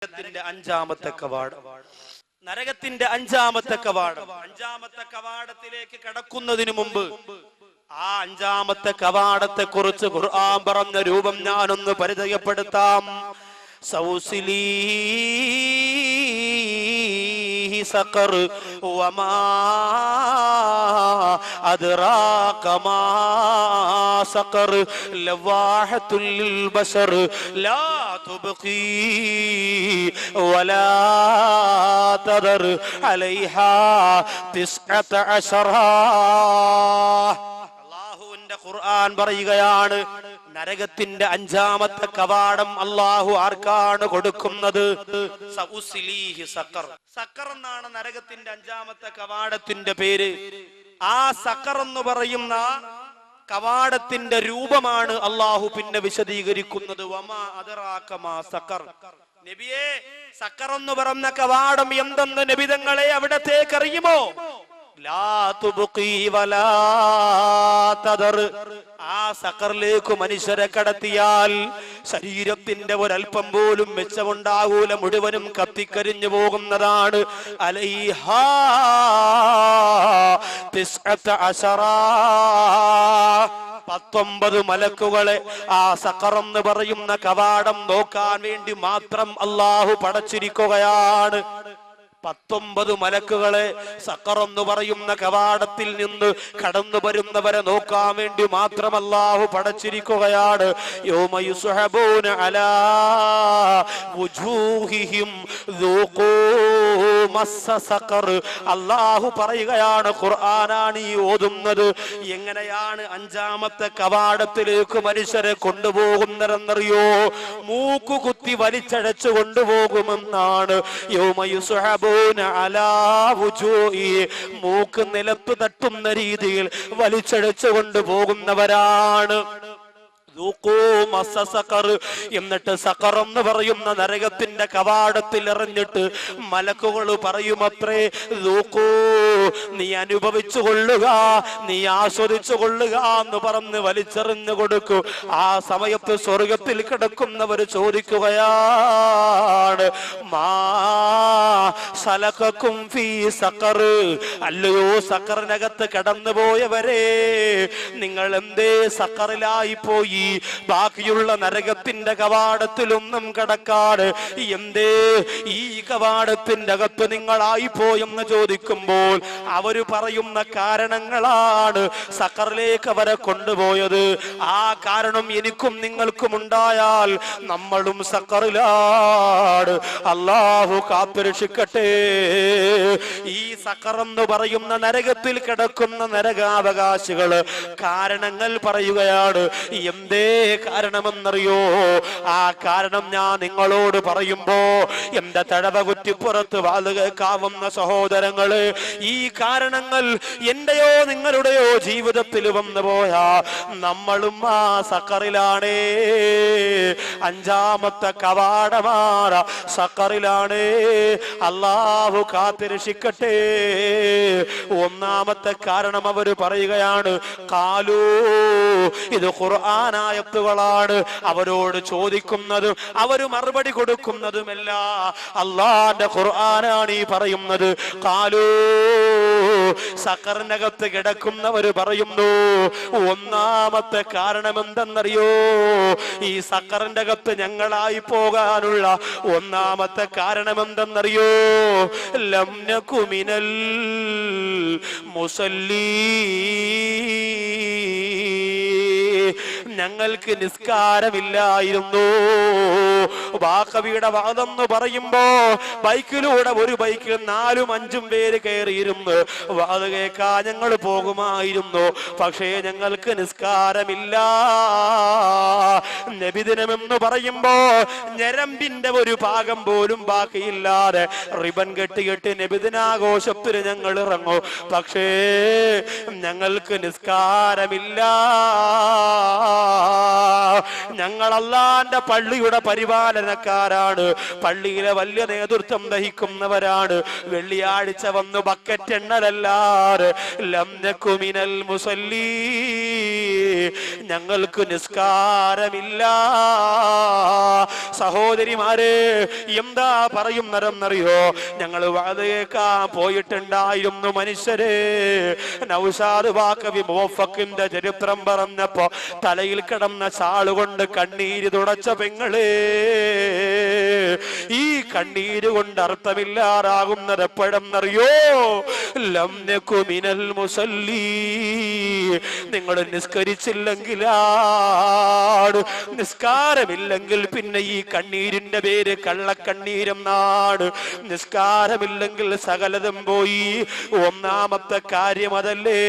നരകത്തിന്റെ അഞ്ചാമത്തെ കവാടം. നരകത്തിന്റെ അഞ്ചാമത്തെ കവാടം. അഞ്ചാമത്തെ കവാടത്തിലേക്ക് കടക്കുന്നതിന് മുമ്പ് ആ അഞ്ചാമത്തെ കവാടത്തെ കുറിച്ച് ഖുർആൻ പറഞ്ഞ രൂപം ഞാനൊന്ന് പരിചയപ്പെടുത്താം. സൗസിലീഹി സഖർ വമാ അദ്റാക മാ സഖർ ലവാഹത്തുൽ ലിൽ ബശർ ലാ തുബ്ഖി വലാ തദർ അലൈഹാ 19. അല്ലാഹുവിന്റെ ഖുർആൻ പറയുകയാണ്, നരകത്തിന്റെ അഞ്ചാമത്തെ കവാടം അല്ലാഹു ആർക്കാണ് കൊടുക്കുന്നത്? സൗസിലീഹി സഖർ. സഖർ എന്നാണ് നരകത്തിന്റെ അഞ്ചാമത്തെ കവാടത്തിന്റെ പേര്. ആ സഖർ എന്ന് പറയുന്ന കവാടത്തിന്റെ രൂപമാണ് അല്ലാഹു പിന്നെ വിശദീകരിക്കുന്നത്. വമാ അദ്റാക മാ സഖർ. നബിയേ, സഖർ എന്ന് പറഞ്ഞ കവാടം എന്തെന്ന് നബി തങ്ങളെ അവിടത്തേക്ക് അറിയുമോ? ലാ തുബ്ഖി വലാ തദർ. ആ സഖറിലേക്ക് മനുഷ്യരെ കടത്തിയാൽ ശരീരത്തിന്റെ ഒരൽപ്പം പോലും മെച്ചമുണ്ടാകൂല, മുഴുവനും കത്തിക്കരിഞ്ഞു പോകുന്നതാണ്. അലൈഹാ 19 മലക്കുകളെ ആ സഖർ എന്ന് പറയുന്ന കവാടം നോക്കാൻ വേണ്ടി മാത്രം അല്ലാഹു പടച്ചിരിക്കുകയാണ്. 19 മലക്കുകളെ സഖർ എന്ന് പറയുന്ന കവാടത്തിൽ നിന്ന് കടന്നു വരുന്നവരെ നോക്കാൻ വേണ്ടി മാത്രം അല്ലാഹു പടച്ചിരിക്കുകയാണ്. യൗമ യുസ്ഹബൂന അലാ വുജൂഹിഹിം ദൂഖൂ മസ്സ സഖർ. അല്ലാഹു പറയുകയാണ്, ഖുർആനാണ് ഈ ഓതുന്നത്. എങ്ങനെയാണ് അഞ്ചാമത്തെ കവാടത്തിലേക്ക് മനുഷ്യരെ കൊണ്ടുപോകുന്നതെന്നറിയോ? മൂക്കുകുത്തി വലിച്ചഴച്ചു കൊണ്ടുപോകുമെന്നാണ്. യൗമ യുസ്ഹബൂന മൂക്ക് നിലത്ത് തട്ടുന്ന രീതിയിൽ വലിച്ചഴച്ചു കൊണ്ടുപോകുന്നവരാണ്. എന്നിട്ട് സഖർ എന്ന് പറയുന്ന നരകത്തിന്റെ കവാടത്തിൽ എറിഞ്ഞിട്ട് മലക്കുകൾ പറയുമത്രേ, നീ അനുഭവിച്ചു കൊള്ളുക, നീ ആസ്വദിച്ചു കൊള്ളുക എന്ന് പറഞ്ഞ് വലിച്ചെറിഞ്ഞു കൊടുക്കൂ. ആ സമയത്ത് സ്വർഗത്തിൽ കിടക്കുന്നവർ ചോദിക്കുകയാണ്, മാ സലകക്കും ഫീ സഖർ. അല്ലയോ സഖറിനകത്ത് കടന്നുപോയവരെ, നിങ്ങൾ എന്തേ സഖറിലായി പോയി? ബാക്കിയുള്ള നരകത്തിന്റെ കവാടത്തിലൊന്നും കടക്കാട് എന്തേ ഈ കവാടത്തിന്റെ അകത്ത് നിങ്ങളായി പോയെന്ന് ചോദിക്കുമ്പോൾ അവര് പറയുന്ന കാരണങ്ങളാണ് സഖറിലേക്ക് അവരെ കൊണ്ടുപോയത്. ആ കാരണം എനിക്കും നിങ്ങൾക്കും ഉണ്ടായാൽ നമ്മളും സഖറിലാണ്. അല്ലാഹു കാത്തുരക്ഷിക്കട്ടെ. ഈ സഖർ എന്ന് പറയുന്ന നരകത്തിൽ കിടക്കുന്ന നരകാവകാശികള് കാരണങ്ങൾ പറയുകയാണ്. എന്തേ കാരണമെന്നറിയോ? ആ കാരണം ഞാൻ നിങ്ങളോട് പറയുമ്പോ എന്റെ തഴവ കുറ്റിപ്പുറത്ത് വാല് കേൾക്കാവുന്ന സഹോദരങ്ങള്, ഈ കാരണങ്ങൾ എന്റെയോ നിങ്ങളുടെയോ ജീവിതത്തിൽ വന്നു പോയാ നമ്മളും ആ സഖറിലാണേ. അഞ്ചാമത്തെ കവാടമാറ സഖറിലാണേ. അല്ലാഹു കാത്തിരക്ഷിക്കട്ടെ. ഒന്നാമത്തെ കാരണം അവര് പറയുകയാണ്, കാലൂ, ഇത് ഖുർആനായത്തുകളാണ്. അവരോട് ചോദിക്കുന്നതും അവര് മറുപടി കൊടുക്കുന്നതുമല്ല അല്ലാഹുവിന്റെ ഖുർആനാണ് ഈ പറയുന്നത്. ഖാലൂ, സഖറിനകത്ത് കിടക്കുന്നവര് പറയുന്നു, ഒന്നാമത്തെ കാരണം എന്തെന്നറിയോ? ഈ സഖറിന്റെ അകത്ത് ഞങ്ങളായി പോകാനുള്ള ഒന്നാമത്തെ കാരണം എന്തെന്നറിയോ? ലം നകു മിനൽ മുസല്ലീ, ഞങ്ങൾക്ക് നിസ്കാരമില്ലായിരുന്നു. ബാഖവിയുടെ വാദം എന്ന് പറയുമ്പോ ബൈക്കിലൂടെ ഒരു ബൈക്കിൽ 4-5 പേര് കയറിയിരുന്നു വാത് കേൾക്കാൻ ഞങ്ങൾ പോകുമായിരുന്നു. പക്ഷേ ഞങ്ങൾക്ക് നിസ്കാരമില്ല. നബിദിനമെന്ന് പറയുമ്പോ ഞരമ്പിന്റെ ഒരു ഭാഗം പോലും ബാക്കിയില്ലാതെ റിബൺ കെട്ടി നബിദിനാഘോഷത്തിന് ഞങ്ങൾ ഇറങ്ങും. പക്ഷേ ഞങ്ങൾക്ക് നിസ്കാരമില്ല. ഞങ്ങൾ അല്ലാഹുവിന്റെ പള്ളിയുടെ പരിപാലനക്കാരാണ്, പള്ളിയിലെ വലിയ നേതൃത്വം വഹിക്കുന്നവരാണ്. വെള്ളിയാഴ്ച വന്ന് ബക്കറ്റ് എണ്ണലല്ലാതെ ലം നകു മിനൽ മുസല്ലീ, ഞങ്ങൾക്ക് നിസ്കാരമില്ല. സഹോദരിമാരെ, എന്താ പറയുന്നതെന്നറിയോ? ഞങ്ങൾ വഅദ് കേൾക്കാൻ പോയിട്ടുണ്ടായിരുന്നു മനുഷ്യരെ. നൗഷാദ് ബാക്കവി മുവഫക്കിന്റെ ചരിത്രം പറഞ്ഞപ്പോ തലയിൽ കിടന്ന ചാളുകൊണ്ട് കണ്ണീര് തുടച്ച പെങ്ങളെ, ഈ കണ്ണീര് കൊണ്ട് അർത്ഥമില്ലാതാകുന്നത് എപ്പോഴെന്നറിയോ? ലം നകു മിനൽ മുസല്ലി, നിങ്ങൾ നിസ്കരിച്ചില്ലെങ്കിലാണ്. നിസ്കാരമില്ലെങ്കിൽ പിന്നെ ഈ കണ്ണീരിന്റെ പേര് കള്ളക്കണ്ണീരെന്നാണ്. നിസ്കാരമില്ലെങ്കിൽ സകലതും പോയി. ഒന്നാമത്തെ കാര്യം അതല്ലേ.